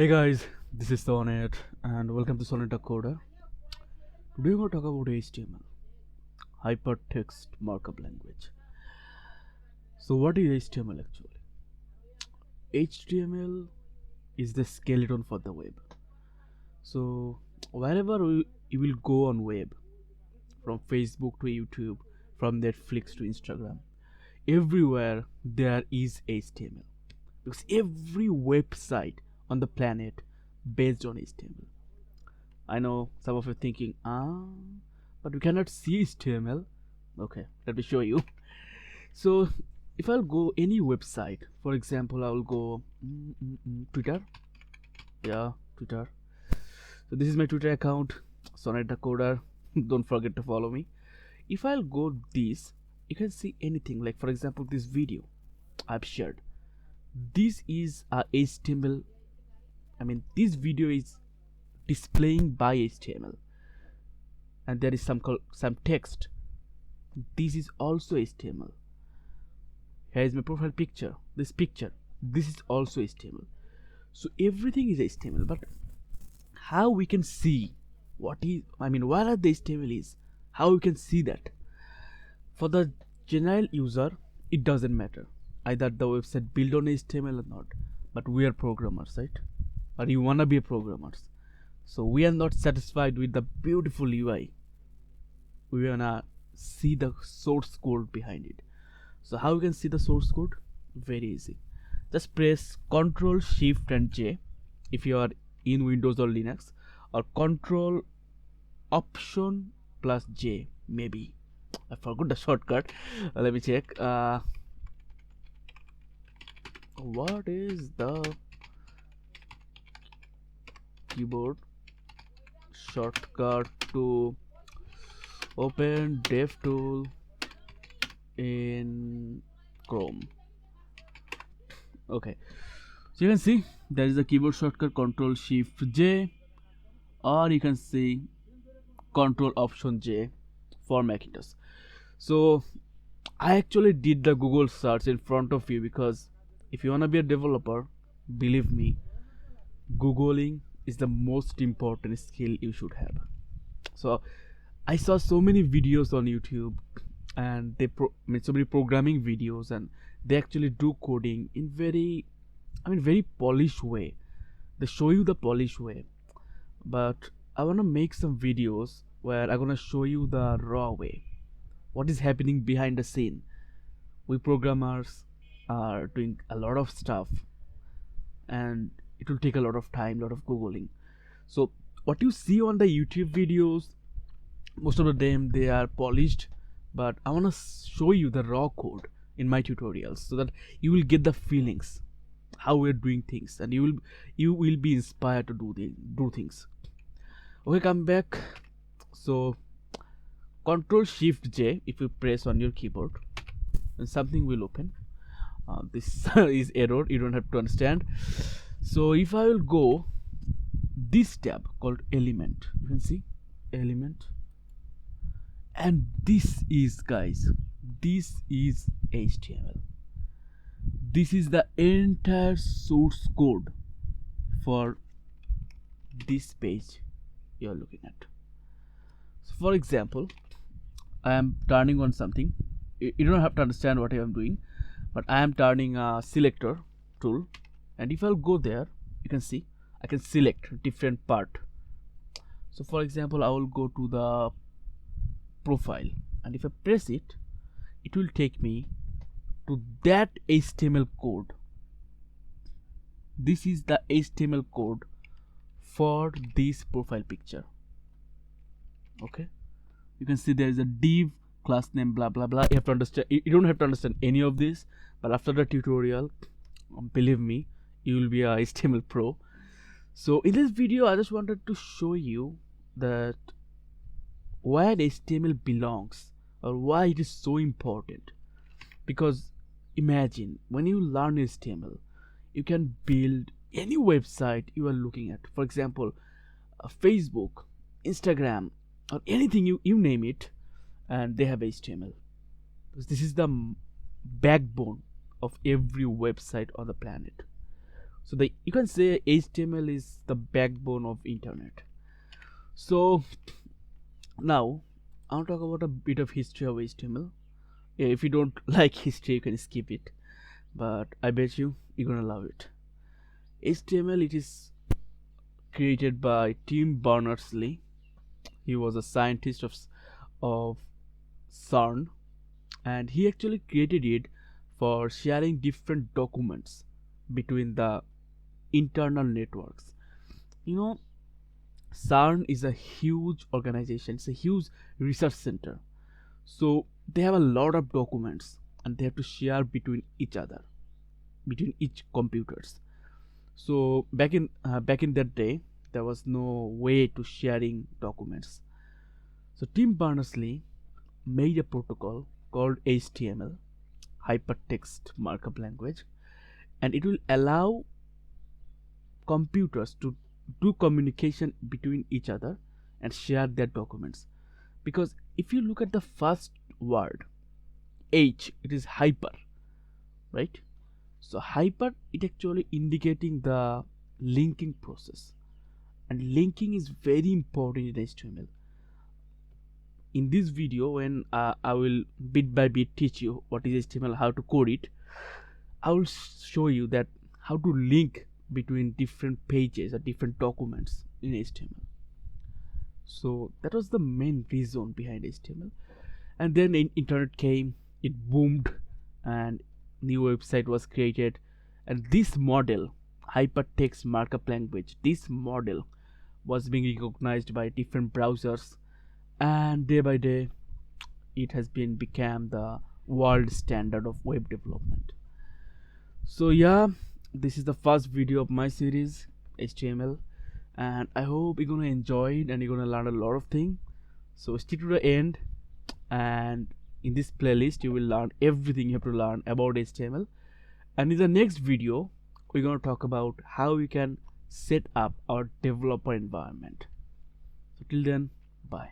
Hey guys, this is Sonet and welcome to SonetTheCoder. Today we're going to talk about HTML, Hypertext Markup Language. So what is HTML actually? HTML is the skeleton for the web. So wherever you will go on web, from Facebook to YouTube, from Netflix to Instagram, everywhere there is HTML. Because every website on the planet based on HTML. I know some of you are thinking, but we cannot see HTML. Okay, let me show you. So if I'll go any website, for example, I'll go Twitter. Yeah, Twitter. So this is my Twitter account, SonetTheCoder. Don't forget to follow me. If I'll go this, you can see anything. Like for example, this video I've shared. This is a HTML. This video is displaying by HTML, and there is some text. This is also HTML. Here is my profile picture. This is also HTML. So everything is HTML. But how we can see where are the HTML is? How we can see that? For the general user, it doesn't matter either the website built on HTML or not. But we are programmers, right? Or you wanna be programmers. So we are not satisfied with the beautiful UI. We wanna see the source code behind it. So how you can see the source code? Very easy. Just press Ctrl Shift and J if you are in Windows or Linux, or Ctrl Option plus J maybe. I forgot the shortcut. Let me check. What is the keyboard shortcut to open DevTool in Chrome? Okay, so you can see there is a keyboard shortcut Ctrl Shift J, or you can see Ctrl Option J for Macintosh. So I actually did the Google search in front of you, because if you wanna be a developer, believe me, Googling is the most important skill you should have. So I saw so many videos on YouTube, and they so many programming videos, and they actually do coding in very polished way. They show you the polished way, but I want to make some videos where I'm gonna show you the raw way, what is happening behind the scene. We programmers are doing a lot of stuff, and it will take a lot of time, a lot of googling. So what you see on the YouTube videos, most of the time they are polished, but I want to show you the raw code in my tutorials, so that you will get the feelings how we're doing things, and you will be inspired to do things. Okay, come back. So Ctrl Shift J if you press on your keyboard, and something will open. This is error, you don't have to understand. So if I will go this tab called element, you can see element, and this is, guys, this is HTML. This is the entire source code for this page you're looking at. So for example, I am turning on something. You don't have to understand what I am doing, but I am turning a selector tool, and if I'll go there, you can see I can select different part. So for example, I will go to the profile, and if I press it, it will take me to that HTML code. This is the HTML code for this profile picture. Okay, you can see there is a div, class name, blah blah blah. You have to understand, you don't have to understand any of this, but after the tutorial, believe me, you will be a HTML pro. So in this video, I just wanted to show you that where HTML belongs, or why it is so important. Because imagine when you learn HTML, you can build any website you are looking at. For example, Facebook, Instagram, or anything, you name it, and they have HTML. Because this is the backbone of every website on the planet. So the you can say HTML is the backbone of internet. So now I want to talk about a bit of history of HTML. Yeah, if you don't like history, you can skip it, but I bet you're gonna love it. HTML, it is created by Tim Berners-Lee. He was a scientist of CERN, and he actually created it for sharing different documents between the internal networks. You know, CERN is a huge organization, it's a huge research center. So they have a lot of documents and they have to share between each other, between each computers. So back in that day, there was no way to sharing documents. So Tim Berners-Lee made a protocol called HTML, Hypertext Markup Language, and it will allow computers to do communication between each other and share their documents. Because if you look at the first word, H, it is hyper, right? So hyper, it actually indicating the linking process, and linking is very important in HTML. In this video, when I will bit by bit teach you what is HTML, how to code it, I will show you that how to link between different pages or different documents in HTML. So that was the main reason behind HTML. And then internet came, it boomed, and new website was created. And this model, hypertext markup language, this model was being recognized by different browsers, and day by day it has been become the world standard of web development. So yeah, this is the first video of my series HTML, and I hope you're gonna enjoy it and you're gonna learn a lot of things. So stick to the end, and in this playlist you will learn everything you have to learn about HTML. And in the next video, we're gonna talk about how we can set up our developer environment. So till then, bye.